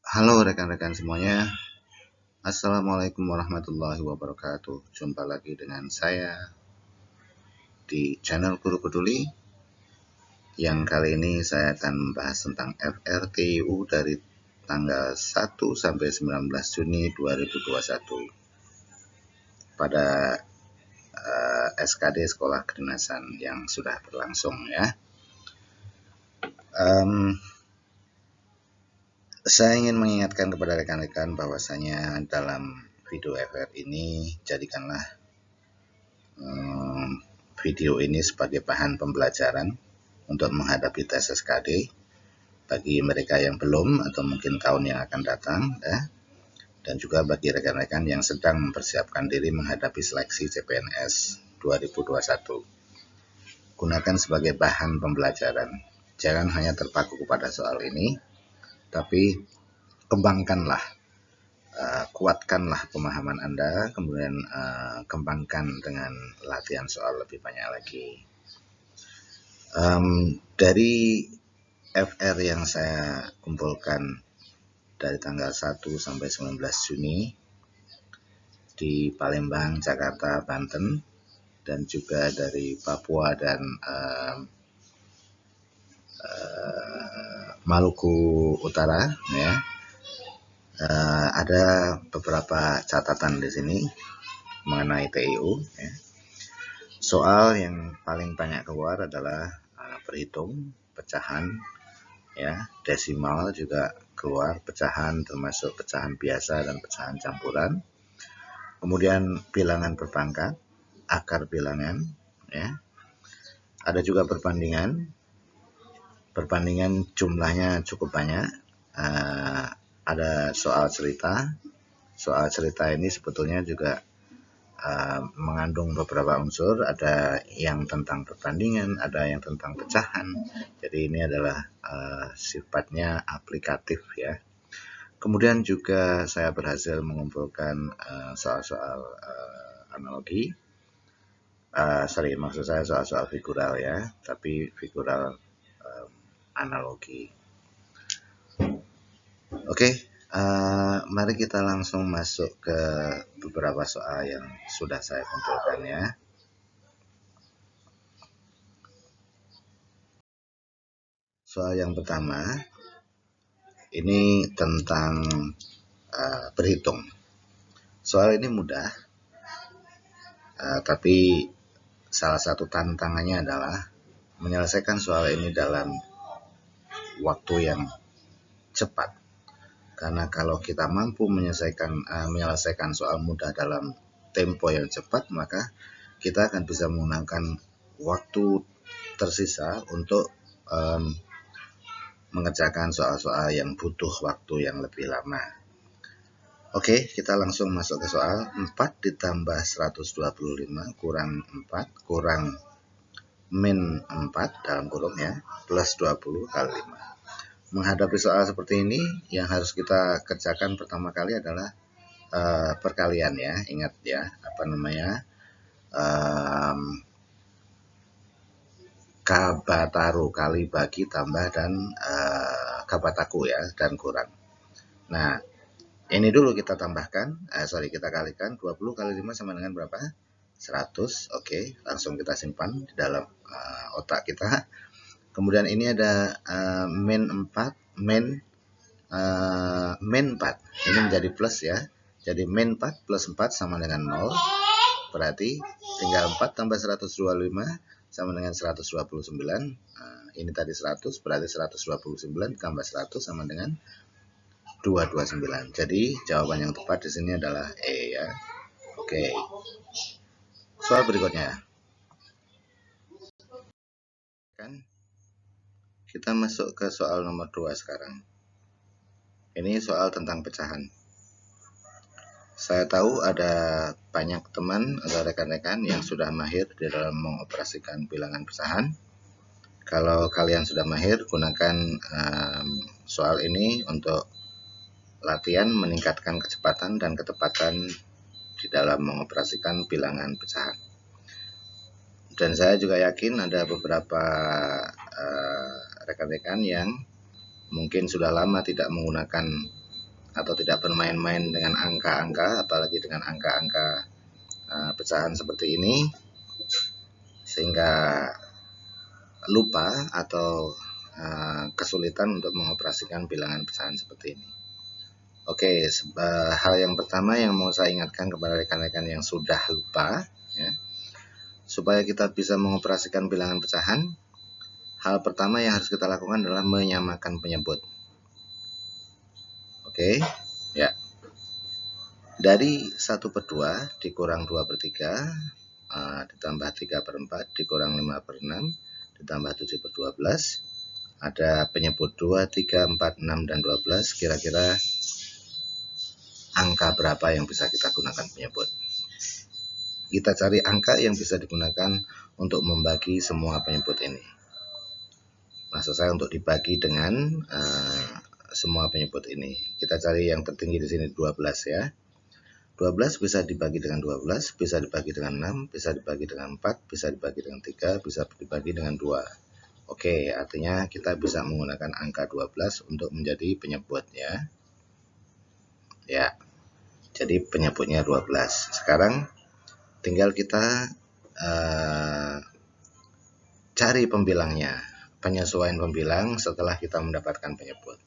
Halo rekan-rekan semuanya, Assalamualaikum warahmatullahi wabarakatuh. Jumpa lagi dengan saya di channel Guru Peduli. Yang kali ini saya akan membahas tentang FRTU dari tanggal 1 sampai 19 Juni 2021 pada SKD Sekolah Kedinasan yang sudah berlangsung ya. Saya ingin mengingatkan kepada rekan-rekan bahwasanya dalam video FR ini jadikanlah video ini sebagai bahan pembelajaran untuk menghadapi tes SKD bagi mereka yang belum atau mungkin tahun yang akan datang ya, dan juga bagi rekan-rekan yang sedang mempersiapkan diri menghadapi seleksi CPNS 2021. Gunakan sebagai bahan pembelajaran. Jangan hanya terpaku kepada soal ini, tapi kembangkanlah, kuatkanlah pemahaman Anda, kemudian kembangkan dengan latihan soal lebih banyak lagi. Dari FR yang saya kumpulkan dari tanggal 1 sampai 19 Juni di Palembang, Jakarta, Banten, dan juga dari Papua dan Maluku Utara ya. Ada beberapa catatan di sini mengenai TIU ya. Soal yang paling banyak keluar adalah berhitung, pecahan ya, desimal juga keluar, pecahan termasuk pecahan biasa dan pecahan campuran. Kemudian bilangan berpangkat, akar bilangan ya. Ada juga perbandingan. Perbandingan jumlahnya cukup banyak. Ada soal cerita. Soal cerita ini sebetulnya juga mengandung beberapa unsur, ada yang tentang perbandingan, ada yang tentang pecahan. Jadi ini adalah sifatnya aplikatif ya. Kemudian juga saya berhasil mengumpulkan soal-soal analogi. Maksud saya soal-soal figural ya, tapi figural analogi. Oke. Mari kita langsung masuk ke beberapa soal yang sudah saya kumpulkan ya. Soal yang pertama, ini tentang berhitung. Soal ini mudah, tapi salah satu tantangannya adalah menyelesaikan soal ini dalam waktu yang cepat. Karena kalau kita mampu menyelesaikan soal mudah dalam tempo yang cepat, maka kita akan bisa menggunakan waktu tersisa untuk mengerjakan soal-soal yang butuh waktu yang lebih lama. Oke, kita langsung masuk ke soal. 4 ditambah 125 kurang 4 kurang min 4 dalam kurung ya, plus 20 kali 5. Menghadapi soal seperti ini, yang harus kita kerjakan pertama kali adalah perkalian ya. Ingat ya, Kabataru, kali bagi tambah dan kabataku ya, dan kurang. Nah, ini dulu kita tambahkan, kita kalikan. 20 kali 5 sama dengan berapa? 100. Oke, langsung kita simpan di dalam otak kita. Kemudian ini ada min 4, min 4. Ini menjadi plus ya. Jadi min 4 plus 4 sama dengan 0. Berarti tinggal 4 tambah 125 sama dengan 129. Ini tadi 100, berarti 129 tambah 100 sama dengan 229. Jadi jawaban yang tepat di sini adalah E ya. Oke. Soal berikutnya. Kita masuk ke soal nomor 2 sekarang. Ini soal tentang pecahan. Saya tahu ada banyak teman atau rekan-rekan yang sudah mahir di dalam mengoperasikan bilangan pecahan. Kalau kalian sudah mahir, gunakan soal ini untuk latihan meningkatkan kecepatan dan ketepatan di dalam mengoperasikan bilangan pecahan. Dan saya juga yakin ada beberapa rekan-rekan yang mungkin sudah lama tidak menggunakan atau tidak bermain-main dengan angka-angka, apalagi dengan angka-angka pecahan seperti ini, sehingga lupa atau kesulitan untuk mengoperasikan bilangan pecahan seperti ini. Oke, hal yang pertama yang mau saya ingatkan kepada rekan-rekan yang sudah lupa, ya, supaya kita bisa mengoperasikan bilangan pecahan, hal pertama yang harus kita lakukan adalah menyamakan penyebut. Oke, ya. Dari 1/2 dikurang 2/3 ditambah 3/4 dikurang 5/6 ditambah 7/12, ada penyebut 2, 3, 4, 6, dan 12. Kira-kira angka berapa yang bisa kita gunakan penyebut? Kita cari angka yang bisa digunakan untuk membagi semua penyebut ini. Maksud saya untuk dibagi dengan semua penyebut ini. Kita cari yang tertinggi di sini 12 ya. 12 bisa dibagi dengan 12, bisa dibagi dengan 6, bisa dibagi dengan 4, bisa dibagi dengan 3, bisa dibagi dengan 2. Oke, artinya kita bisa menggunakan angka 12 untuk menjadi penyebut ya. Ya, jadi penyebutnya 12. Sekarang tinggal kita cari pembilangnya, penyesuaian pembilang setelah kita mendapatkan penyebut.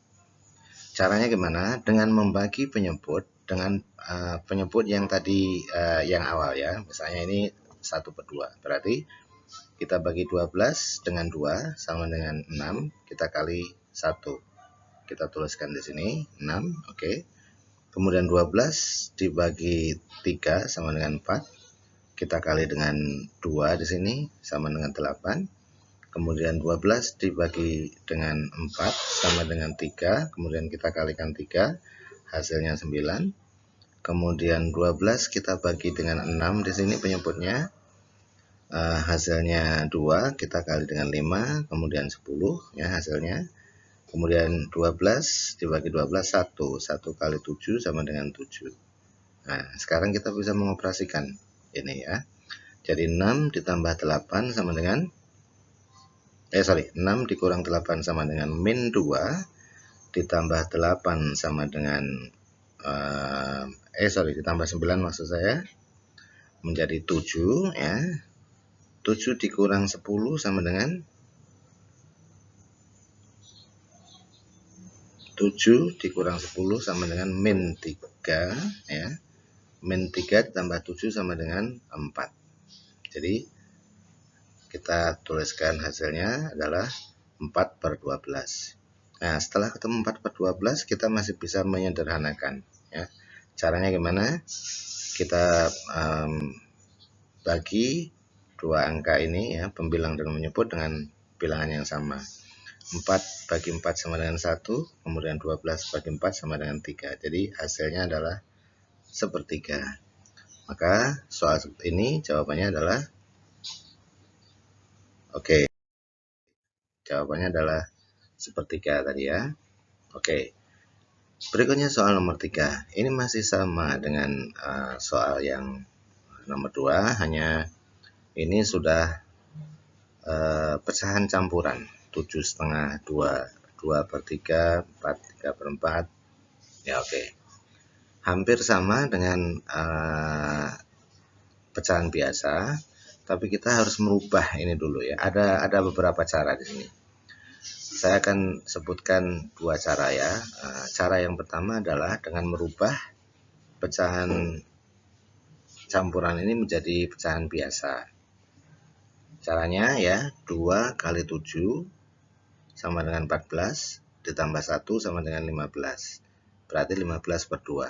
Caranya gimana? Dengan membagi penyebut dengan penyebut yang tadi yang awal ya. Misalnya ini 1/2. Berarti kita bagi 12 dengan 2 sama dengan 6, kita kali 1. Kita tuliskan di sini 6, oke. Kemudian 12 dibagi 3 sama dengan 4. Kita kali dengan 2 di sini sama dengan 8. Kemudian 12 dibagi dengan 4 sama dengan 3. Kemudian kita kalikan 3, hasilnya 9. Kemudian 12 kita bagi dengan 6 di sini penyebutnya. Hasilnya 2, kita kali dengan 5, kemudian 10 ya hasilnya. Kemudian 12 dibagi 12 1. 1 kali 7 sama dengan 7. Nah, sekarang kita bisa mengoperasikan ini ya. Jadi 6 ditambah 8 sama dengan 6 dikurang 8 sama dengan min 2, ditambah 8 sama dengan ditambah 9 maksud saya, menjadi 7 ya. 7 dikurang 10 sama dengan 7 dikurang 10 sama dengan min 3 ya. Min 3 ditambah 7 sama dengan 4. Jadi kita tuliskan hasilnya adalah 4/12. Nah, setelah ketemu 4/12 kita masih bisa menyederhanakan ya. Caranya gimana? Kita bagi dua angka ini ya, pembilang dan penyebut dengan bilangan yang sama. 4 bagi 4 sama dengan 1, kemudian 12 bagi 4 sama dengan 3. Jadi hasilnya adalah 1/3. Maka soal seperti ini jawabannya adalah oke. Jawabannya adalah 1/3 tadi ya. Oke. Berikutnya soal nomor 3. Ini masih sama dengan soal yang nomor 2, hanya ini sudah pecahan campuran. 7,5, 2, 2/3, 4, 3/4. Ya oke. Hampir sama dengan pecahan biasa, tapi kita harus merubah ini dulu ya. Ada beberapa cara di sini. Saya akan sebutkan dua cara ya. Cara yang pertama adalah dengan merubah pecahan campuran ini menjadi pecahan biasa. Caranya ya, 2 kali 7 sama dengan 14, ditambah 1 sama dengan 15. Berarti 15/2.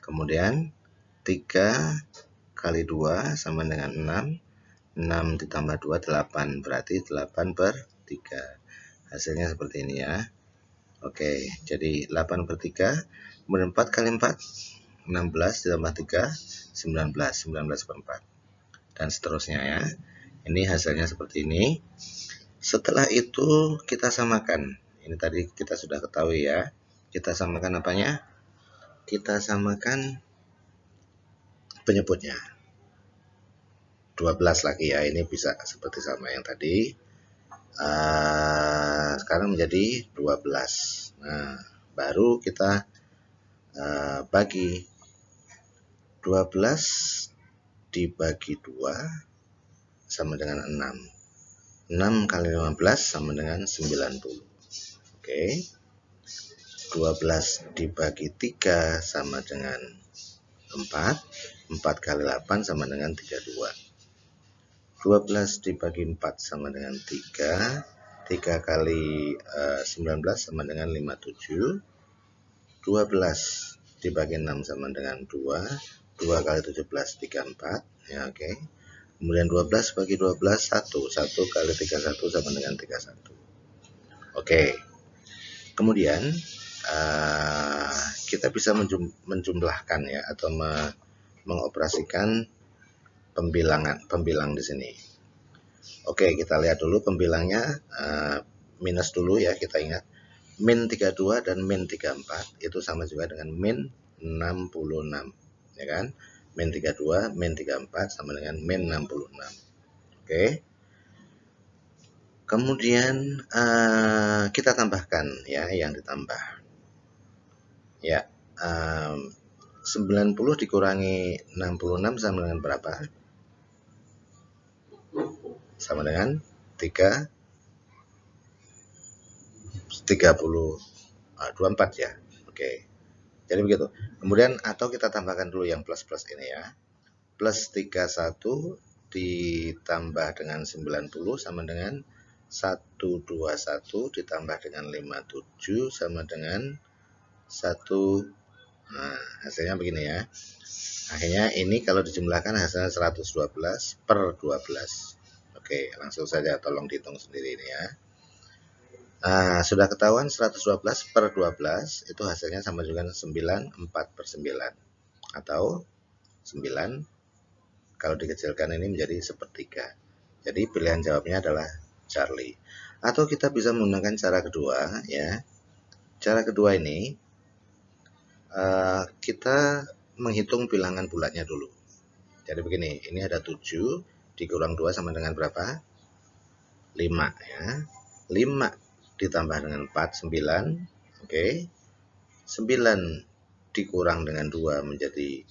Kemudian 3 kali 2 sama dengan 6. 6 ditambah 2, 8. Berarti 8/3. Hasilnya seperti ini ya. Oke, jadi 8/3. Kemudian 4 kali 4, 16 ditambah 3, 19. 19/4. Dan seterusnya ya. Ini hasilnya seperti ini. Setelah itu kita samakan. Ini tadi kita sudah ketahui ya. Kita samakan apanya? Kita samakan penyebutnya. 12 lagi ya. Ini bisa seperti sama yang tadi. Sekarang menjadi 12. Nah, baru kita bagi 12 dibagi 2 sama dengan 6. 6 kali 15 sama dengan 90. Oke. 12 dibagi 3 sama dengan 4. 4 kali 8 sama dengan 32. 12 dibagi 4 sama dengan 3. 3 kali 19 sama dengan 57. 12 dibagi 6 sama dengan 2. 2 kali 17, 34. Ya, oke. Kemudian 12 bagi 12, 1. 1 kali 31 sama dengan 31. Oke. Kemudian kita bisa menjumlahkan ya, atau mengoperasikan pembilang di sini. Oke, kita lihat dulu pembilangnya. Minus dulu ya, kita ingat. Min 32 dan min 34 itu sama juga dengan min 66. Ya kan? Min 32, min 34 sama dengan min 66. Oke. Kemudian kita tambahkan ya yang ditambah. Ya, 90 dikurangi 66 sama dengan berapa? Sama dengan 24 ya. Oke. Jadi begitu. Kemudian atau kita tambahkan dulu yang plus-plus ini ya. Plus 31 ditambah dengan 90 sama dengan 121 ditambah dengan 57 sama dengan 1. Nah, hasilnya begini ya. Akhirnya ini kalau dijumlahkan hasilnya 112 per 12. Oke, langsung saja tolong dihitung sendiri ini ya. Nah, sudah ketahuan 112 per 12 itu hasilnya sama juga dengan 94 per 9. Atau 9 kalau dikecilkan ini menjadi sepertiga. Jadi pilihan jawabnya adalah Charlie. Atau kita bisa menggunakan cara kedua ya. Cara kedua ini kita menghitung bilangan bulatnya dulu. Jadi begini, ini ada 7 dikurang 2 sama dengan berapa? 5 ya. 5 ditambah dengan 4, 9. Oke. 9 dikurang dengan 2 menjadi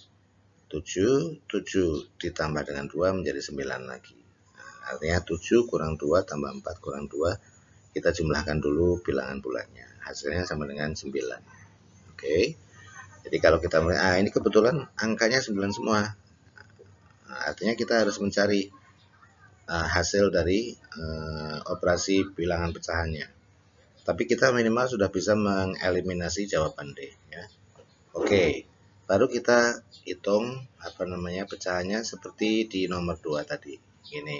7. 7 ditambah dengan 2 menjadi 9 lagi. Nah, artinya 7 kurang 2 tambah 4 kurang 2. Kita jumlahkan dulu bilangan bulatnya. Hasilnya sama dengan 9. Oke. Jadi kalau kita mulai, ini kebetulan angkanya 9 semua. Nah, artinya kita harus mencari hasil dari operasi bilangan pecahannya. Tapi kita minimal sudah bisa mengeliminasi jawaban D ya. Oke, baru kita hitung pecahannya seperti di nomor 2 tadi. Ini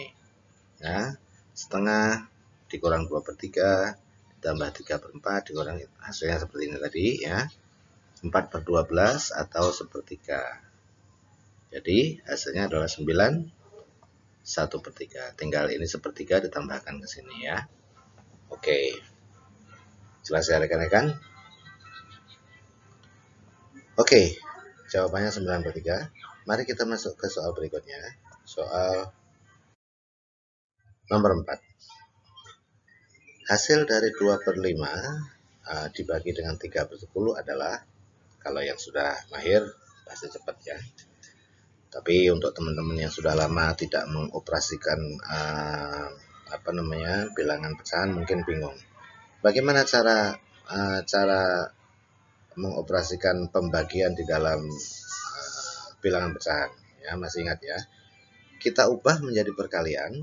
ya, setengah dikurang 2/3 ditambah 3/4 dikurang, hasilnya seperti ini tadi ya. 4/12 atau sepertiga. Jadi hasilnya adalah 9 1/3. Tinggal ini sepertiga ditambahkan ke sini ya. Oke. Jelas ya rekan-rekan? Oke. Jawabannya 9/3. Mari kita masuk ke soal berikutnya. Soal nomor 4. Hasil dari 2/5 dibagi dengan 3/10 adalah, kalau yang sudah mahir pasti cepat ya. Tapi untuk teman-teman yang sudah lama tidak mengoperasikan bilangan pecahan mungkin bingung. Bagaimana cara mengoperasikan pembagian di dalam bilangan pecahan? Ya, masih ingat ya? Kita ubah menjadi perkalian,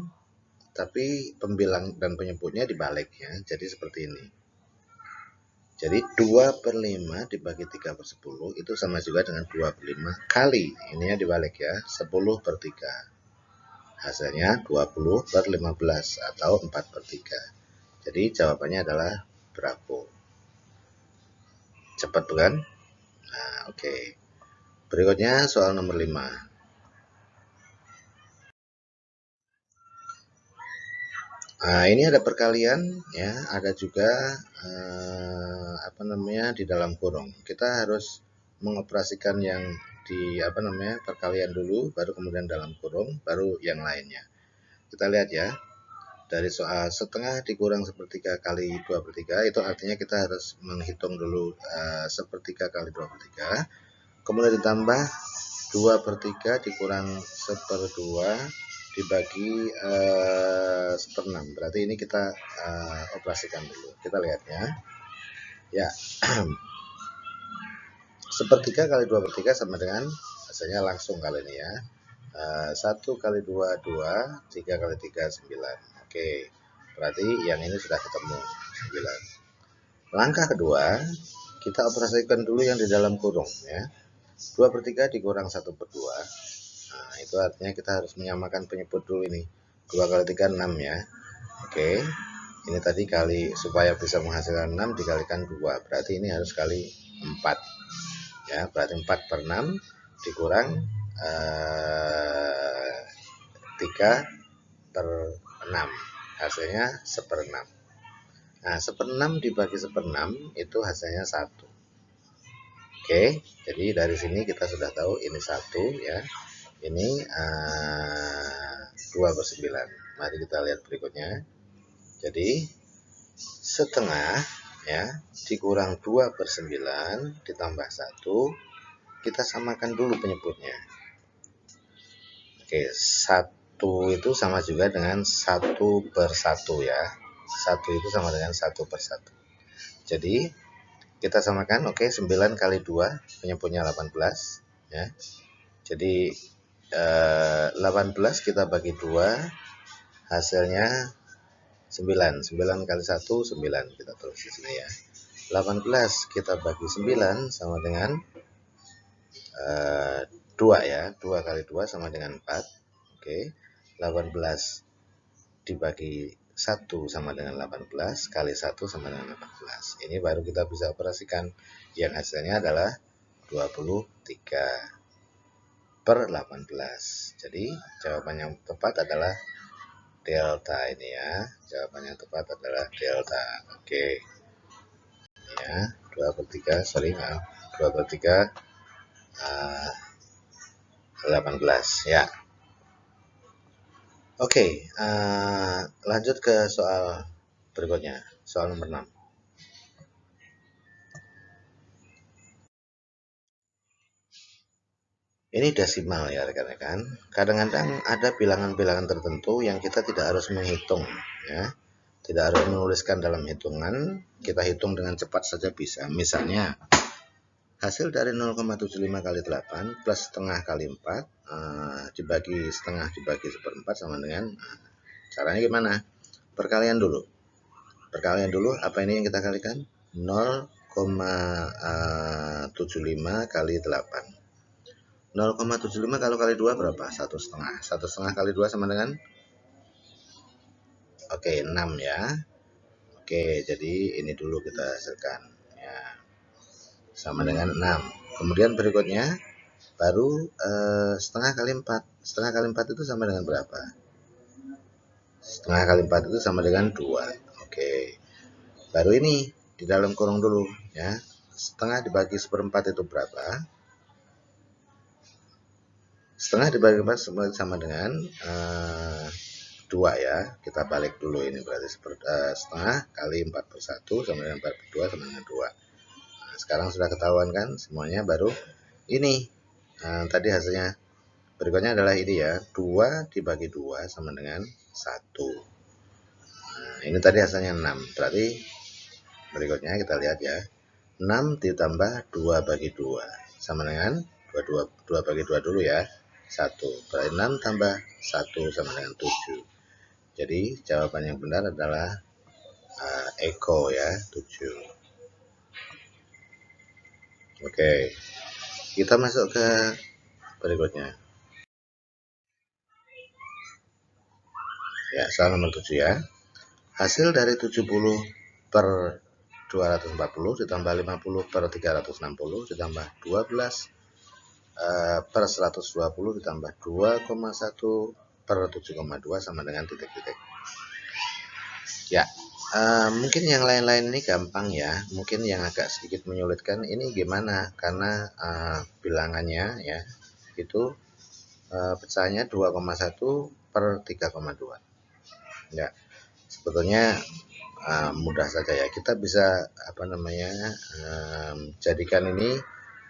tapi pembilang dan penyebutnya dibalik ya. Jadi seperti ini. Jadi 2/5 dibagi 3/10 itu sama juga dengan 2/5 kali, ininya dibalik ya, 10/3. Hasilnya 20/15 atau 4/3. Jadi jawabannya adalah Bravo. Cepat bukan? Nah, oke. Berikutnya soal nomor 5. Nah, ini ada perkalian ya, ada juga di dalam kurung. Kita harus mengoperasikan yang di perkalian dulu, baru kemudian dalam kurung, baru yang lainnya. Kita lihat ya. dari soal setengah dikurang sepertiga kali 2/3, itu artinya kita harus menghitung dulu sepertiga kali 2/3, kemudian ditambah 2/3 dikurang 1/2 dibagi 1/6. Berarti ini kita operasikan dulu. Kita lihat ya. Sepertiga kali 2/3 sama dengan hasilnya langsung kali ini ya. 1 kali 2, 2, 3 kali 3, 9. Oke, berarti yang ini sudah ketemu 9. Langkah kedua, kita operasikan dulu yang di dalam kurung ya. 2/3 dikurang 1/2. Nah, itu artinya kita harus menyamakan penyebut dulu ini. 2 kali 3, 6 ya. Oke, ini tadi kali, supaya bisa menghasilkan 6 dikalikan 2. Berarti ini harus kali 4. Ya, berarti 4/6 dikurang 3/6, hasilnya 1/6. Nah, 1/6 dibagi 1/6 itu hasilnya 1. Oke, jadi dari sini kita sudah tahu ini 1 ya, ini 2/9. Mari kita lihat berikutnya. Jadi setengah ya dikurang 2/9 ditambah 1, kita samakan dulu penyebutnya. Oke, 1 itu sama juga dengan 1/1 ya. 1 itu sama dengan 1/1. Jadi kita samakan, oke, 9 kali 2 penyebutnya 18 ya. Jadi 18 kita bagi 2 hasilnya 9. 9 kali 1 9, kita tulis di sini ya. 18 kita bagi 9 sama dengan 2 ya. 2 kali 2 sama dengan 4. Oke. 18 dibagi 1 sama dengan 18, kali 1 sama dengan 18. Ini baru kita bisa operasikan. Yang hasilnya adalah 23/18. Jadi jawaban yang tepat adalah delta ini ya. Jawaban yang tepat adalah delta. Oke. Ya, 2/3, maaf. 2/3 18 ya. Oke, lanjut ke soal berikutnya, soal nomor 6. Ini desimal ya rekan-rekan. Kadang-kadang ada bilangan-bilangan tertentu yang kita tidak harus menghitung ya. Tidak harus menuliskan dalam hitungan, kita hitung dengan cepat saja bisa. Misalnya hasil dari 0,75 kali 8 plus setengah kali 4 dibagi setengah dibagi 1/4 sama dengan, caranya gimana? Perkalian dulu. Perkalian dulu, apa ini yang kita kalikan? 0,75 kali 8. 0,75 kalau kali 2 berapa? 1/2. 1/2 kali 2 sama dengan? Oke, 6 ya. Oke, jadi ini dulu kita hasilkan. Ya, sama dengan 6. Kemudian berikutnya, baru setengah kali 4. Setengah kali 4 itu sama dengan berapa? Setengah kali 4 itu sama dengan 2. Oke. Baru ini di dalam kurung dulu ya. Setengah dibagi 1/4 itu berapa? Setengah dibagi 4 sama dengan 2 ya. Kita balik dulu ini, berarti setengah kali 4/1 sama dengan 4/2 sama dengan 2. Nah, sekarang sudah ketahuan kan semuanya, baru ini. Tadi hasilnya berikutnya adalah ini ya. 2 dibagi 2 sama dengan 1. Nah, ini tadi hasilnya 6. Berarti berikutnya kita lihat ya. 6 ditambah 2 bagi 2 sama dengan 2 bagi 2 dulu ya. 1. Berarti 6 tambah 1 sama dengan 7. Jadi jawaban yang benar adalah Eko ya, 7. Oke, kita masuk ke berikutnya. Ya, soal nomor 7 ya. Hasil dari 70/240 ditambah 50/360 ditambah 12/120 ditambah 2,1/7,2 sama dengan titik-titik. Ya, mungkin yang lain-lain ini gampang ya. Mungkin yang agak sedikit menyulitkan ini gimana? Karena bilangannya ya itu pecahannya 2,1/3,2. Ya, sebetulnya mudah saja ya, kita bisa jadikan ini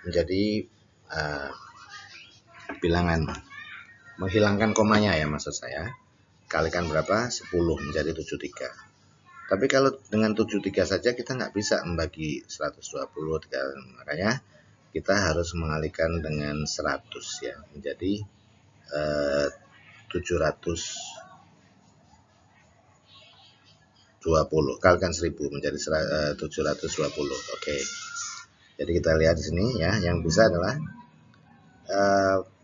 menjadi bilangan, menghilangkan komanya ya maksud saya. Kalikan berapa? 10 menjadi 73. Tapi kalau dengan 73 saja kita nggak bisa membagi 120, makanya kita harus mengalihkan dengan 100 ya, menjadi 720. Kalikan 1000 menjadi 720. Oke. Jadi kita lihat di sini ya, yang bisa adalah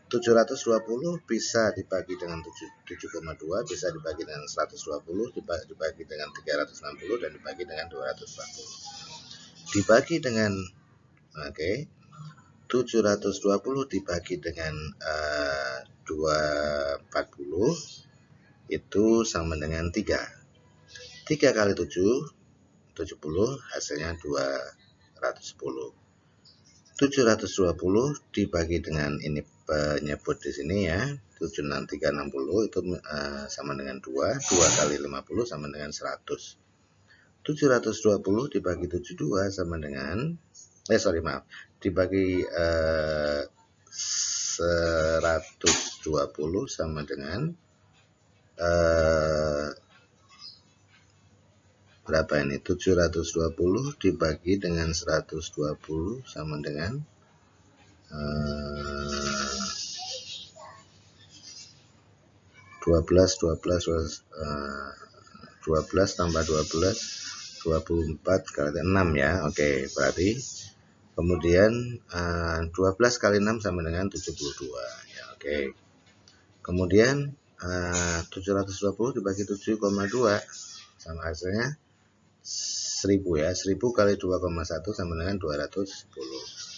720 bisa dibagi dengan 7,2, bisa dibagi dengan 120, dibagi dengan 360, dan dibagi dengan 240. Dibagi dengan 720 dibagi dengan 240 itu sama dengan 3. 3 kali 7, 70, hasilnya 210. 720 dibagi dengan ini penyebut di sini ya, 360 itu sama dengan 2. 2 kali 50 sama dengan 100. 720 dibagi 72 sama dengan dibagi 120 sama dengan berapa ini? 720 dibagi dengan 120 sama dengan 12 tambah 12, 24 kali 6 ya. Oke, berarti kemudian 12 kali 6 sama dengan 72 ya. Oke. Kemudian 720 dibagi 7,2 sama hasilnya 1000 ya. 1000 kali 2,1 sama dengan 210.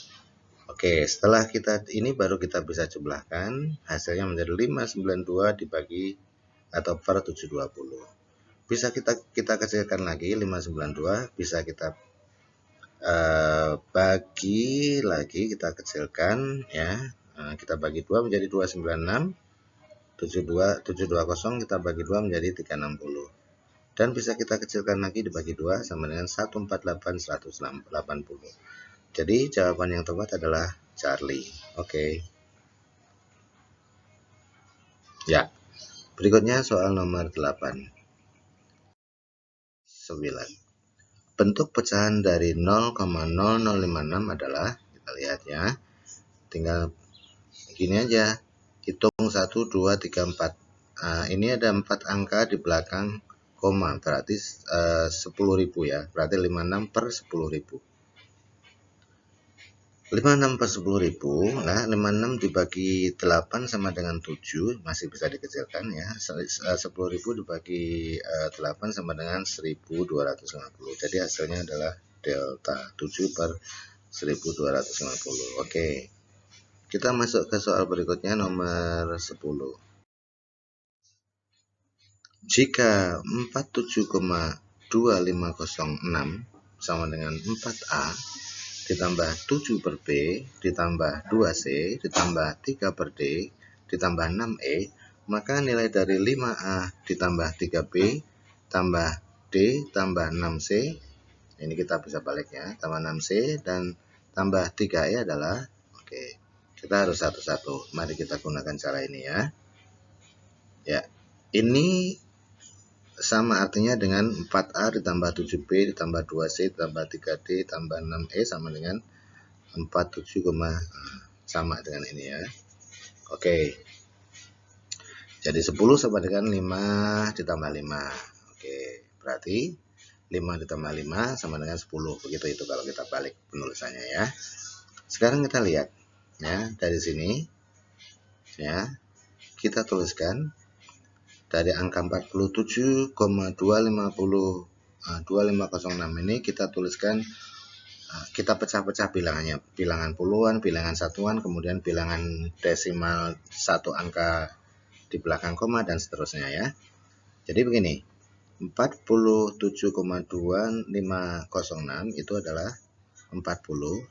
Oke, setelah kita ini baru kita bisa jumlahkan, hasilnya menjadi 592 dibagi atau per 720. Bisa kita kecilkan lagi, 592 bisa kita bagi lagi, kita kecilkan ya. Kita bagi 2 menjadi 296, 720 kita bagi 2 menjadi 360. Dan bisa kita kecilkan lagi dibagi 2 sama dengan 148 180. Jadi jawaban yang tepat adalah Charlie. Oke. Ya. Berikutnya soal nomor 8. 9. Bentuk pecahan dari 0,0056 adalah, kita lihat ya. Tinggal gini aja. Hitung 1 2 3 4. Ini ada 4 angka di belakang koma, berarti 10.000 ya. Berarti 56 per 10.000. 56 per 10.000, nah 56 dibagi 8 sama dengan 7, masih bisa dikecilkan ya. 10.000 dibagi 8 sama dengan 1.250. Jadi hasilnya adalah delta 7 per 1.250. Oke. Kita masuk ke soal berikutnya nomor 10. Jika 47,2506 sama dengan 4A ditambah 7 per B, ditambah 2C, ditambah 3 per D, ditambah 6E, maka nilai dari 5A ditambah 3B, tambah D, tambah 6C, ini kita bisa balik ya, tambah 6C, dan tambah 3E adalah, oke, kita harus satu-satu. Mari kita gunakan cara ini ya. Ya, ini sama artinya dengan 4A ditambah 7B ditambah 2C ditambah 3D tambah 6E sama dengan 47, sama dengan ini ya. Oke. Jadi 10 sama dengan 5 ditambah 5. Oke, berarti 5 ditambah 5 sama dengan 10. Begitu itu kalau kita balik penulisannya ya. Sekarang kita lihat ya, dari sini ya. Kita tuliskan dari angka 47,2506 ini kita tuliskan, kita pecah-pecah bilangannya, bilangan puluhan, bilangan satuan, kemudian bilangan desimal satu angka di belakang koma dan seterusnya ya. Jadi begini, 47,2506 itu adalah 40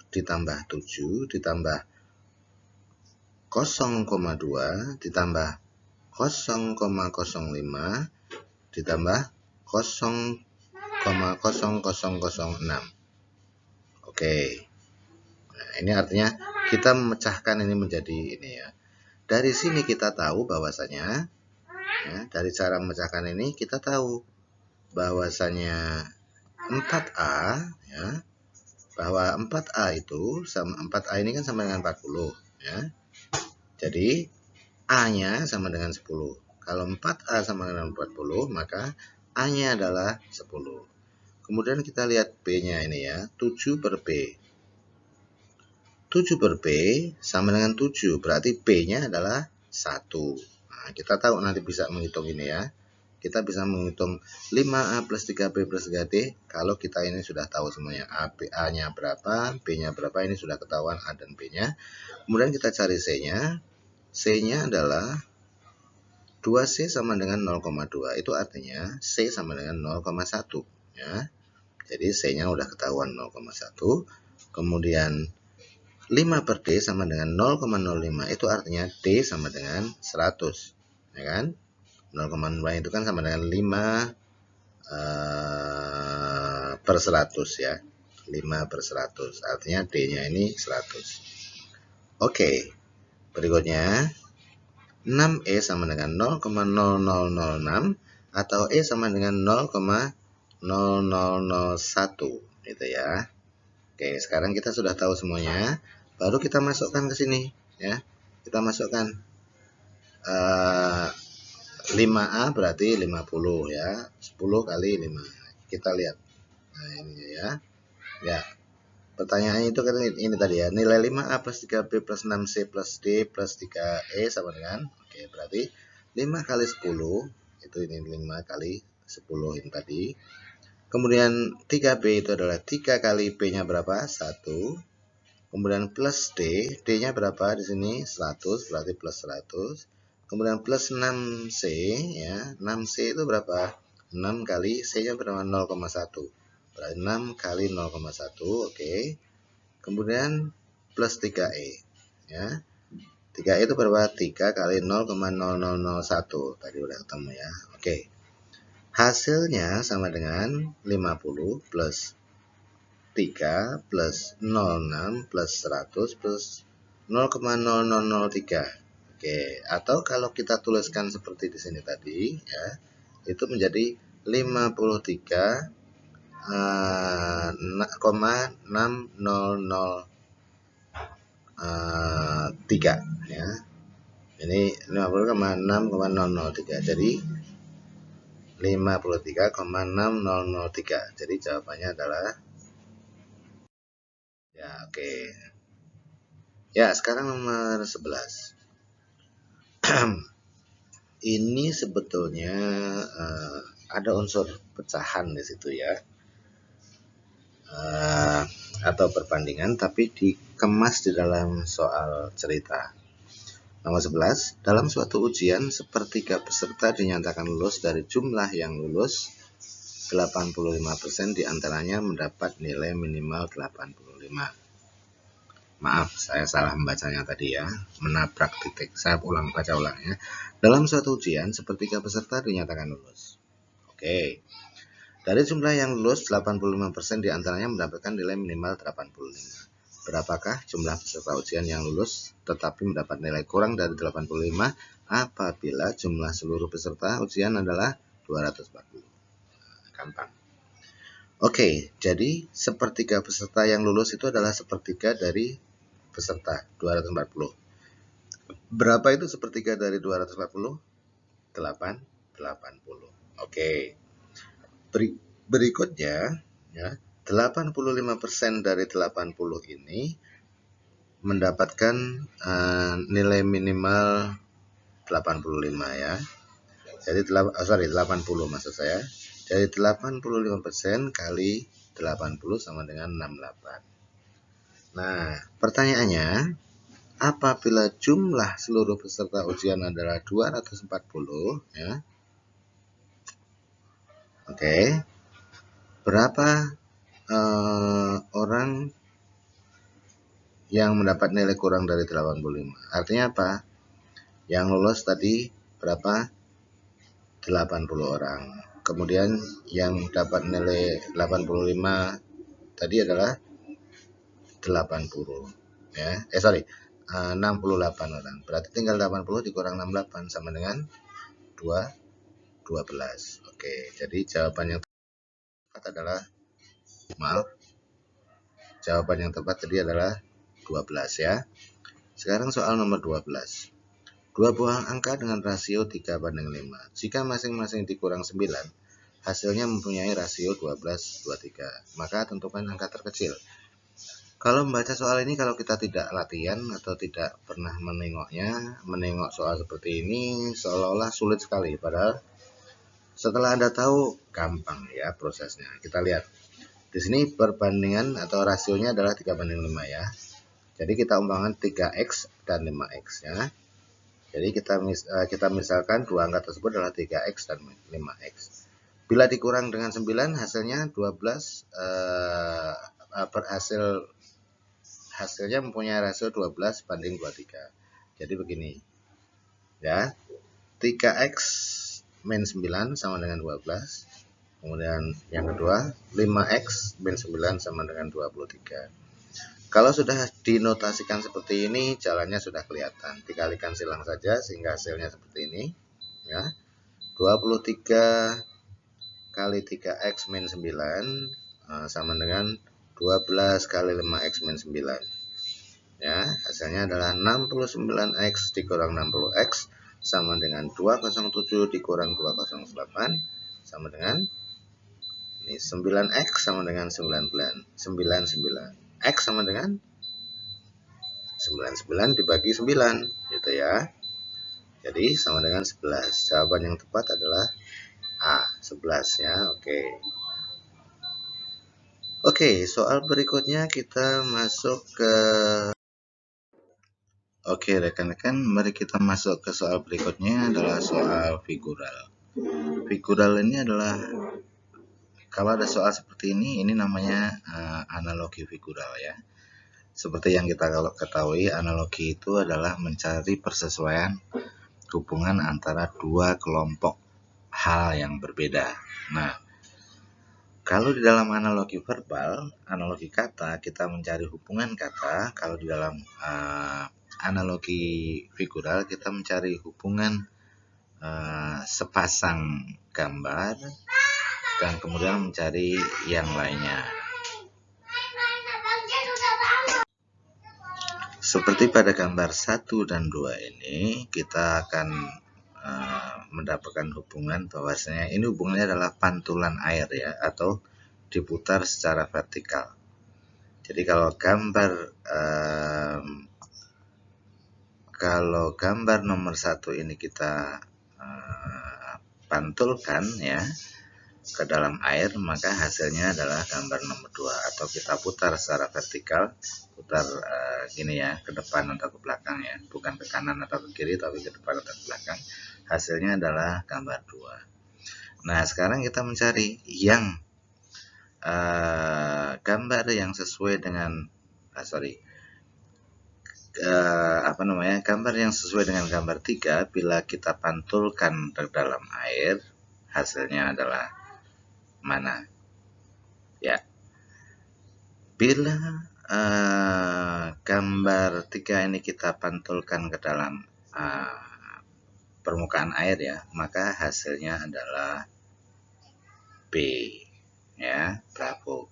ditambah 7 ditambah 0,2 ditambah 0,05 ditambah 0,0006. Oke. Nah, ini artinya kita memecahkan ini menjadi ini ya. Dari sini kita tahu bahwasanya ya, dari cara memecahkan ini kita tahu bahwasanya 4A ya, bahwa 4A itu sama 4A ini kan sama dengan 40 ya. Jadi A-nya sama dengan 10. Kalau 4A sama dengan 40, maka A-nya adalah 10. Kemudian kita lihat B-nya ini ya, 7 per B. 7 per B sama dengan 7, berarti B-nya adalah 1. Nah, kita tahu nanti bisa menghitung ini ya. Kita bisa menghitung 5A plus 3B plus 3D kalau kita ini sudah tahu semuanya. A-nya berapa, B-nya berapa, ini sudah ketahuan A dan B-nya. Kemudian kita cari C-nya. C-nya adalah 2C sama dengan 0,2. Itu artinya C sama dengan 0,1 ya. Jadi C-nya udah ketahuan 0,1. Kemudian 5 per D sama dengan 0,05. Itu artinya D sama dengan 100. Ya kan? 0,5 itu kan sama dengan 5 per 100 ya. 5 per 100. Artinya D-nya ini 100. Oke. Berikutnya 6E sama dengan 0,0006 atau E sama dengan 0,0001 gitu ya. Oke, sekarang kita sudah tahu semuanya. Baru kita masukkan ke sini ya. Kita masukkan 5A berarti 50 ya. 10 kali 5. Kita lihat. Nah, ini ya. Ya. Pertanyaannya itu kan ini tadi ya. Nilai 5A plus 3B plus 6C plus D plus 3E sama dengan, oke, berarti 5 kali 10 itu ini 5 kali 10 ini tadi. Kemudian 3B itu adalah 3 kali B-nya berapa? 1. Kemudian plus D, D-nya berapa di sini? 100, berarti plus 100. Kemudian plus 6C ya. 6C itu berapa? 6 kali C-nya berapa? 0,1. Berarti 6 kali 0,1, oke. Kemudian plus 3E ya. 3E itu berapa? 3 kali 0,0001. Tadi udah ketemu ya. Oke. Hasilnya sama dengan 50 plus 3 plus 06 plus 100 plus 0,0003. Oke, atau kalau kita tuliskan seperti di sini tadi ya, itu menjadi 53,6003 ya. Ini 50,6,003. Jadi 53,6003. Jadi jawabannya adalah ya, oke. Ya, sekarang nomor 11. Ini sebetulnya ada unsur pecahan di situ ya. Atau perbandingan, tapi dikemas di dalam soal cerita. Nomor 11, dalam suatu ujian, sepertiga peserta dinyatakan lulus. Dari jumlah yang lulus, 85% diantaranya mendapat nilai minimal 85. Maaf, saya salah membacanya tadi ya, menabrak titik. Saya baca ulang ya. Dalam suatu ujian, sepertiga peserta dinyatakan lulus. Oke. Dari jumlah yang lulus, 85% diantaranya mendapatkan nilai minimal 85. Berapakah jumlah peserta ujian yang lulus tetapi mendapat nilai kurang dari 85 apabila jumlah seluruh peserta ujian adalah 240? Gampang. Oke, jadi sepertiga peserta yang lulus itu adalah sepertiga dari peserta 240. Berapa itu sepertiga dari 240? 80. Oke. Berikutnya ya, 85% dari 80 ini mendapatkan nilai minimal 85 ya. Jadi 80 maksud saya. Jadi 85% kali 80 sama dengan 68. Nah, pertanyaannya, apabila jumlah seluruh peserta ujian adalah 240 ya. Oke. Berapa orang yang mendapat nilai kurang dari 85? Artinya apa? Yang lulus tadi berapa? 80 orang. kemudian yang dapat nilai 85 tadi adalah 80 ya. 68 orang. Berarti tinggal 80 dikurang 68 sama dengan 12. Oke, jadi jawaban yang tepat adalah jawaban yang tepat tadi adalah 12 ya. Sekarang soal nomor 12. Dua buah angka dengan rasio 3:5. Jika masing-masing dikurang 9, hasilnya mempunyai rasio 12:3. Maka tentukan angka terkecil. Kalau membaca soal ini, kalau kita tidak latihan atau tidak pernah menengok soal seperti ini seolah-olah sulit sekali. Padahal setelah Anda tahu, gampang ya prosesnya. Kita lihat. Di sini perbandingan atau rasionya adalah 3:5 ya. Jadi kita umpamakan 3x dan 5x ya. Jadi kita misalkan dua angka tersebut adalah 3x dan 5x. Bila dikurang dengan 9 hasilnya 12 hasilnya mempunyai rasio 12:23. Jadi begini. Ya. 3x min 9 sama dengan 12. Kemudian yang kedua 5x min 9 sama dengan 23. Kalau sudah dinotasikan seperti ini, jalannya sudah kelihatan. Dikalikan silang saja sehingga hasilnya seperti ini. Ya. 23 kali 3x min 9 sama dengan 12 kali 5x min 9. Ya, hasilnya adalah 69x dikurang 60x sama dengan 207 dikurang 208 sama dengan ini 9x sama dengan 99. X sama dengan 99 dibagi 9 gitu ya. Jadi sama dengan 11. Jawaban yang tepat adalah A, 11 ya. Oke, soal berikutnya kita masuk ke rekan-rekan, mari kita masuk ke soal berikutnya adalah soal figural. Figural ini adalah kalau ada soal seperti ini namanya analogi figural ya. Seperti yang kita ketahui, analogi itu adalah mencari persesuaian hubungan antara dua kelompok hal yang berbeda. Nah, kalau di dalam analogi verbal, analogi kata, kita mencari hubungan kata. Kalau di dalam analogi figural, kita mencari hubungan sepasang gambar dan kemudian mencari yang lainnya. Seperti pada gambar 1 dan 2 ini, kita akan mendapatkan hubungan bahwasanya ini hubungannya adalah pantulan air ya, atau diputar secara vertikal. Jadi kalau gambar nomor 1 ini kita pantulkan ya ke dalam air, maka hasilnya adalah gambar nomor 2, atau kita putar secara vertikal, putar gini ya, ke depan atau ke belakang ya, bukan ke kanan atau ke kiri tapi ke depan atau ke belakang. Hasilnya adalah gambar 2. Nah, sekarang kita mencari yang gambar yang sesuai dengan gambar yang sesuai dengan gambar 3 bila kita pantulkan ke dalam air, hasilnya adalah mana? Ya. Bila gambar 3 ini kita pantulkan ke dalam permukaan air ya, maka hasilnya adalah B. Ya, bravo.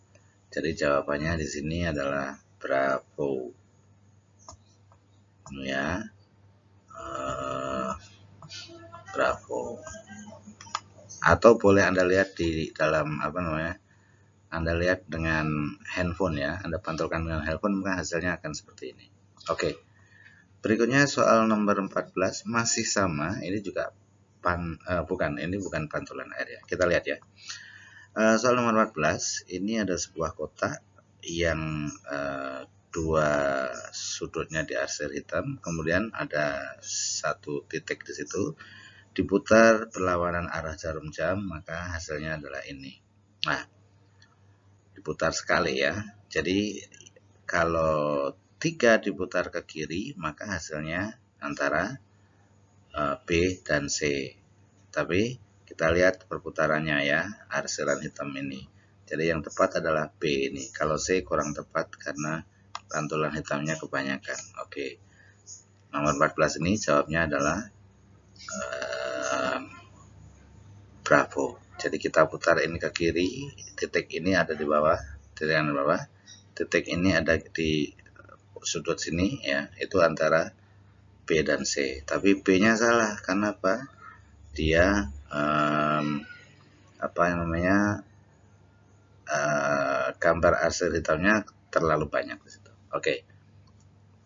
Jadi jawabannya di sini adalah bravo. Ya. Bravo. Atau boleh Anda lihat di dalam Anda lihat dengan handphone ya, Anda pantulkan dengan handphone, maka hasilnya akan seperti ini. Oke. Berikutnya soal nomor 14 masih sama, ini juga bukan pantulan air ya. Kita lihat ya. Soal nomor 14, ini ada sebuah kotak yang dua sudutnya diarsir hitam, kemudian ada satu titik di situ, diputar berlawanan arah jarum jam, maka hasilnya adalah ini. Nah, diputar sekali ya. Jadi kalau 3 diputar ke kiri, maka hasilnya antara B dan C. Tapi Kita lihat perputarannya ya, arsiran hitam ini. Jadi yang tepat adalah B ini. Kalau C kurang tepat karena pantulan hitamnya kebanyakan. Oke. Nomor 14 ini jawabnya adalah Bravo. Jadi kita putar ini ke kiri, titik ini ada di bawah, titik yang di bawah, titik ini ada di sudut sini ya, itu antara B dan C. Tapi B-nya salah, karena apa? Dia gambar arsir hitamnya terlalu banyak di situ. Oke,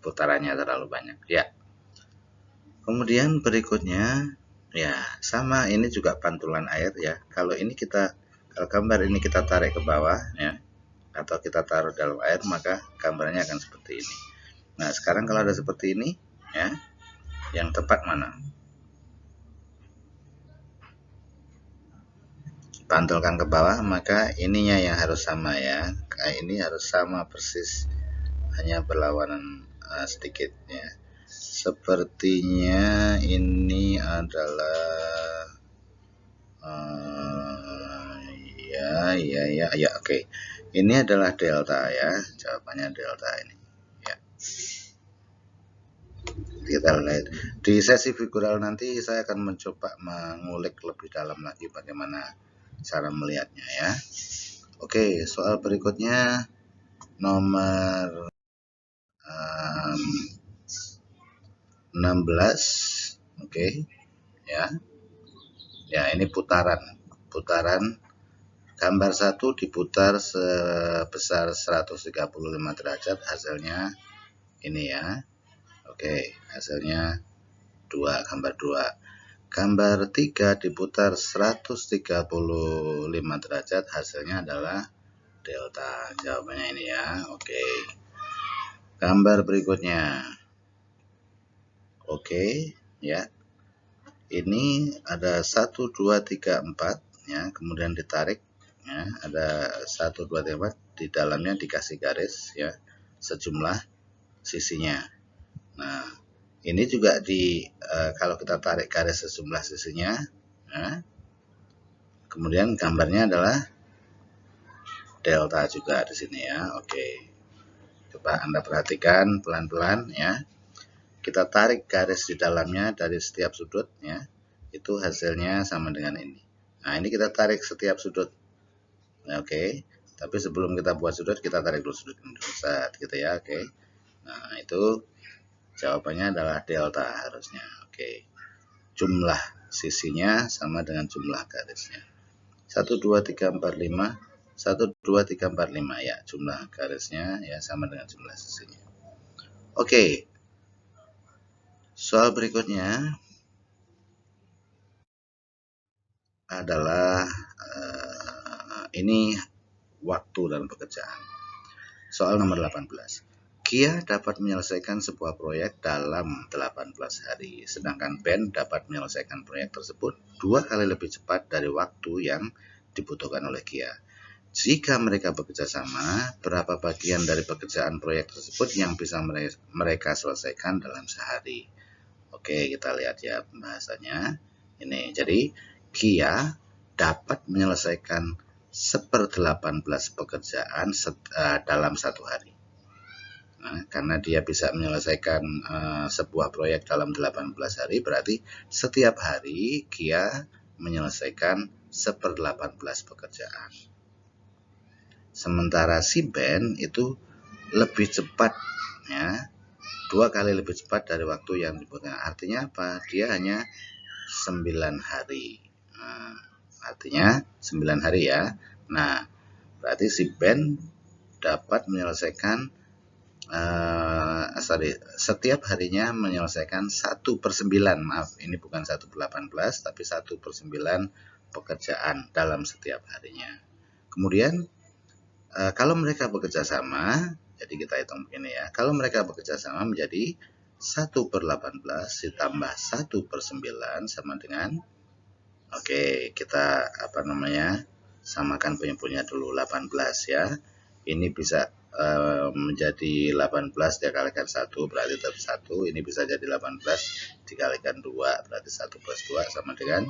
putarannya terlalu banyak. Ya. Kemudian berikutnya, ya sama, ini juga pantulan air ya. Kalau gambar ini kita tarik ke bawah ya, atau kita taruh dalam air, maka gambarnya akan seperti ini. Nah sekarang kalau ada seperti ini ya, yang tepat mana? Pantulkan ke bawah, maka ininya yang harus sama ya. Ini harus sama persis, hanya berlawanan sedikit ya. Sepertinya ini adalah ya oke. Ini adalah delta ya, jawabannya delta ini ya. Kita lihat di sesi figural nanti, saya akan mencoba mengulik lebih dalam lagi bagaimana cara melihatnya ya. Oke, soal berikutnya nomor 16. Oke ya. Ya, ini putaran gambar 1 diputar sebesar 135 derajat, hasilnya ini ya. Oke, hasilnya gambar 2. Gambar 3 diputar 135 derajat, hasilnya adalah delta. Jawabannya ini ya. Oke. Gambar berikutnya. Oke, ya. Ini ada 1 2 3 4 ya, kemudian ditarik ya, ada 1 2 3 4, di dalamnya dikasih garis ya, sejumlah sisinya. Nah, ini juga kalau kita tarik garis sejumlah sisinya ya, kemudian gambarnya adalah delta juga di sini ya. Oke. Coba Anda perhatikan pelan-pelan ya. Kita tarik garis di dalamnya dari setiap sudut ya, itu hasilnya sama dengan ini. Nah ini kita tarik setiap sudut. Oke. Tapi sebelum kita buat sudut, kita tarik dulu sudut ini saat gitu ya. Oke. Nah itu jawabannya adalah delta harusnya. Oke. Jumlah sisinya sama dengan jumlah garisnya. 1 2 3 4 5 1 2 3 4 5 ya, jumlah garisnya ya sama dengan jumlah sisinya. Oke. Soal berikutnya adalah ini waktu dalam pekerjaan. Soal nomor 18. Kia dapat menyelesaikan sebuah proyek dalam 18 hari, sedangkan Ben dapat menyelesaikan proyek tersebut 2 kali lebih cepat dari waktu yang dibutuhkan oleh Kia. Jika mereka bekerja sama, berapa bagian dari pekerjaan proyek tersebut yang bisa mereka selesaikan dalam sehari? Oke, kita lihat ya pembahasannya. Ini, jadi Kia dapat menyelesaikan 1/18 pekerjaan dalam 1 hari. Nah, karena dia bisa menyelesaikan sebuah proyek dalam 18 hari, berarti setiap hari Kia menyelesaikan 1/18 pekerjaan. Sementara si Ben itu lebih cepat ya, 2 kali lebih cepat dari waktu yang dibutuhkan. Artinya apa? Dia hanya 9 hari. Nah, artinya 9 hari ya. Nah, berarti si Ben dapat menyelesaikan setiap harinya menyelesaikan 1/9. Maaf, ini bukan 1/18, tapi 1/9 pekerjaan dalam setiap harinya. Kemudian kalau mereka bekerja sama, jadi kita hitung begini ya. Kalau mereka bekerja sama menjadi 1/18 ditambah 1/9 sama dengan, oke, kita samakan punya dulu 18 ya. Ini bisa menjadi 18 dikalikan 1 berarti tetap 1. Ini bisa jadi 18 dikalikan 2 berarti 1 plus 2 sama dengan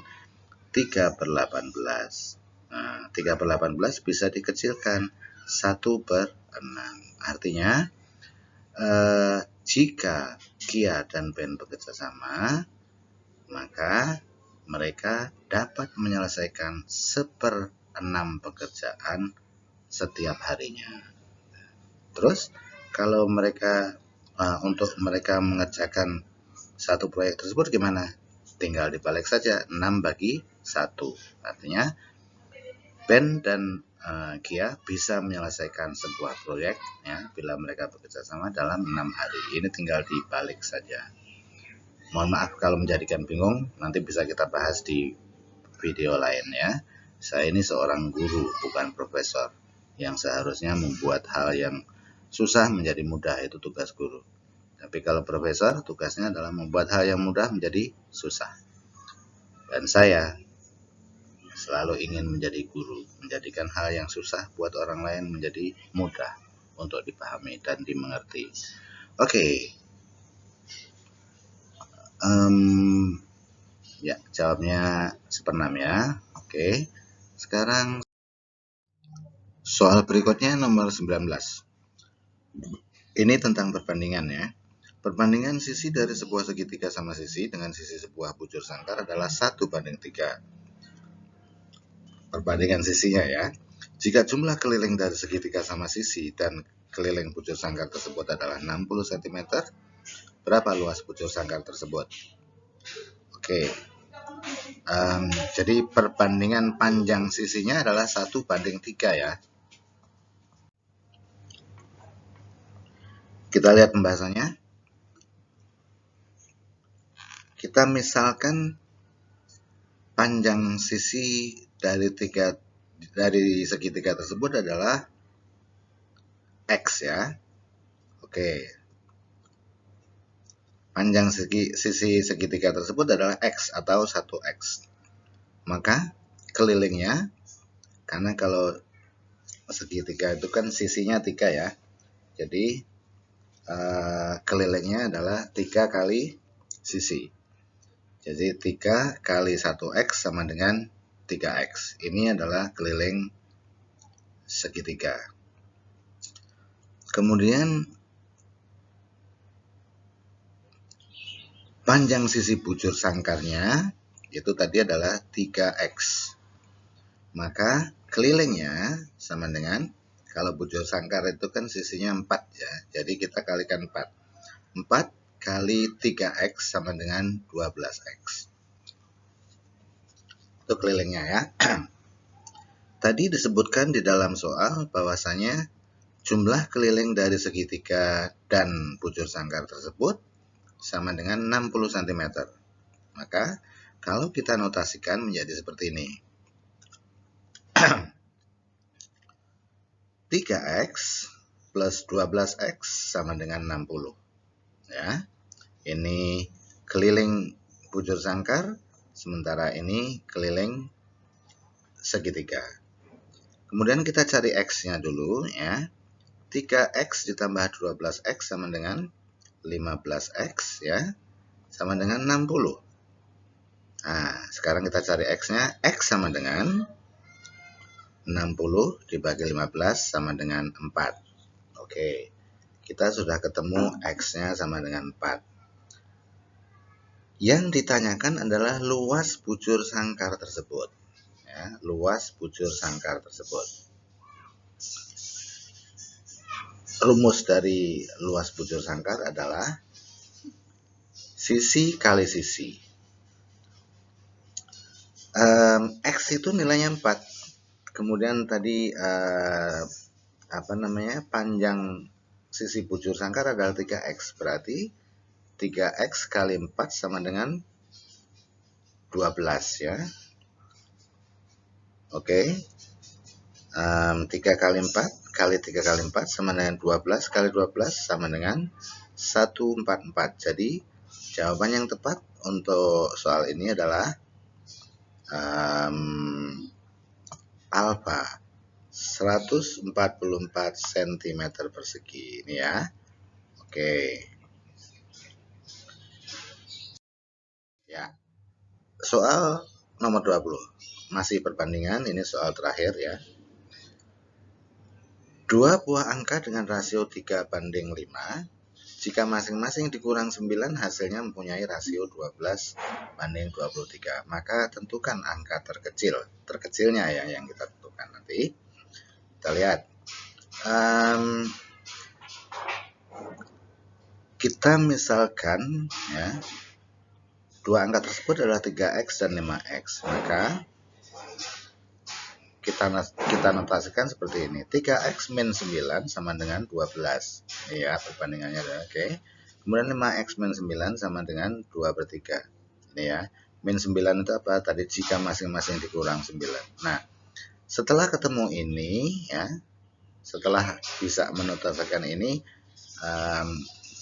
3/18. Nah, 3/18 bisa dikecilkan 1/6. Artinya, jika Kia dan Ben bekerja sama, maka mereka dapat menyelesaikan 1/6 pekerjaan setiap harinya. Terus, kalau mereka untuk mereka mengerjakan satu proyek tersebut gimana? Tinggal dibalik saja 6/1. Artinya Ben dan Kia bisa menyelesaikan sebuah proyek ya bila mereka bekerja sama dalam 6 hari. Ini tinggal dibalik saja. Mohon maaf kalau menjadikan bingung, nanti bisa kita bahas di video lain ya. Saya ini seorang guru, bukan profesor, yang seharusnya membuat hal yang susah menjadi mudah, itu tugas guru. Tapi kalau profesor, tugasnya adalah membuat hal yang mudah menjadi susah. Dan saya selalu ingin menjadi guru, menjadikan hal yang susah buat orang lain menjadi mudah untuk dipahami dan dimengerti. Oke. Ya, jawabnya 1/6 ya. Oke. Sekarang soal berikutnya nomor 19. Ini tentang perbandingan ya. Perbandingan sisi dari sebuah segitiga sama sisi dengan sisi sebuah bujur sangkar adalah 1/3. Perbandingan sisinya ya. Jika jumlah keliling dari segitiga sama sisi dan keliling bujur sangkar tersebut adalah 60 cm, berapa luas bujur sangkar tersebut? Oke. Jadi perbandingan panjang sisinya adalah 1/3 ya. Kita lihat pembahasannya. Kita misalkan panjang sisi dari segitiga tersebut adalah X ya. Oke. Panjang sisi segitiga tersebut adalah X atau 1X. Maka kelilingnya, karena kalau segitiga itu kan sisinya 3 ya. Jadi kelilingnya adalah 3 kali sisi. Jadi 3 kali 1X sama dengan 3X. Ini adalah keliling segitiga. Kemudian panjang sisi bujur sangkarnya itu tadi adalah 3X. Maka kelilingnya sama dengan, kalau bujur sangkar itu kan sisinya 4 ya. Jadi kita kalikan 4. 4 kali 3X sama dengan 12X. Itu kelilingnya ya. Tadi disebutkan di dalam soal bahwasanya jumlah keliling dari segitiga dan bujur sangkar tersebut sama dengan 60 cm. Maka kalau kita notasikan menjadi seperti ini. 3X plus 12X sama dengan 60. Ya. Ini keliling bujur sangkar, sementara ini keliling segitiga. Kemudian kita cari X-nya dulu ya. 3X ditambah 12X sama dengan 15X ya. Sama dengan 60. Nah, sekarang kita cari X-nya. X sama dengan 60 dibagi 15 sama dengan 4. Oke. Kita sudah ketemu X-nya sama dengan 4. Yang ditanyakan adalah luas bujur sangkar tersebut. Ya, luas bujur sangkar tersebut. Rumus dari luas bujur sangkar adalah sisi kali sisi. X itu nilainya 4. Kemudian tadi panjang sisi bujur sangkar adalah 3X. Berarti 3X kali 4 sama dengan 12 ya. Oke. 3 kali 4 kali 3 kali 4 sama dengan 12 kali 12 sama dengan 144. Jadi jawaban yang tepat untuk soal ini adalah alfa 144 cm persegi ini ya. Oke. Ya. Soal nomor 20. Masih perbandingan, ini soal terakhir ya. Dua buah angka dengan rasio 3:5. Jika masing-masing dikurang 9, hasilnya mempunyai rasio 12:23. Maka tentukan angka terkecil. Terkecilnya ya yang kita tentukan nanti. Kita lihat. Kita misalkan ya, dua angka tersebut adalah 3x dan 5x. Maka kita notasikan seperti ini. 3x min 9 sama dengan 12. Ya, perbandingannya adalah oke. Kemudian 5x min 9 sama dengan 2/3. Ini ya. Min 9 itu apa? Tadi jika masing-masing dikurang 9. Nah, setelah ketemu ini ya, setelah bisa menotasikan ini,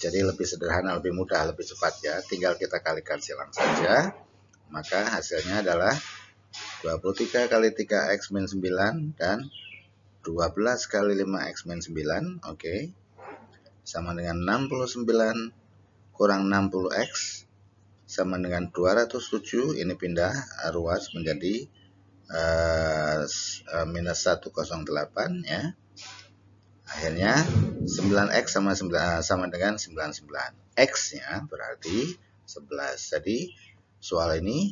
jadi lebih sederhana, lebih mudah, lebih cepat ya. Tinggal kita kalikan silang saja. Maka hasilnya adalah 23 kali 3x min 9 dan 12 kali 5x min 9, oke. Sama dengan 69 kurang 60x sama dengan 207. Ini pindah ruas menjadi minus 108 ya. Akhirnya 9x sama dengan 99. X-nya berarti 11. Jadi soal ini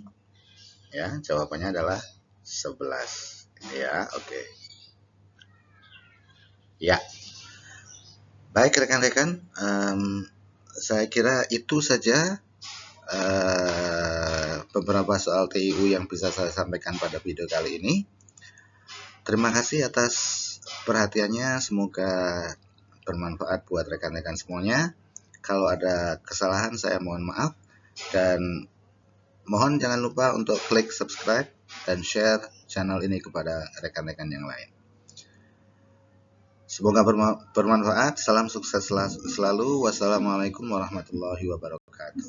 ya jawabannya adalah 11. Ya, oke. Ya. Baik rekan-rekan, saya kira itu saja beberapa soal TIU yang bisa saya sampaikan pada video kali ini. Terima kasih atas perhatiannya, semoga bermanfaat buat rekan-rekan semuanya. Kalau ada kesalahan saya mohon maaf, dan mohon jangan lupa untuk klik subscribe dan share channel ini kepada rekan-rekan yang lain. Semoga bermanfaat. Salam sukses selalu. Wassalamualaikum warahmatullahi wabarakatuh.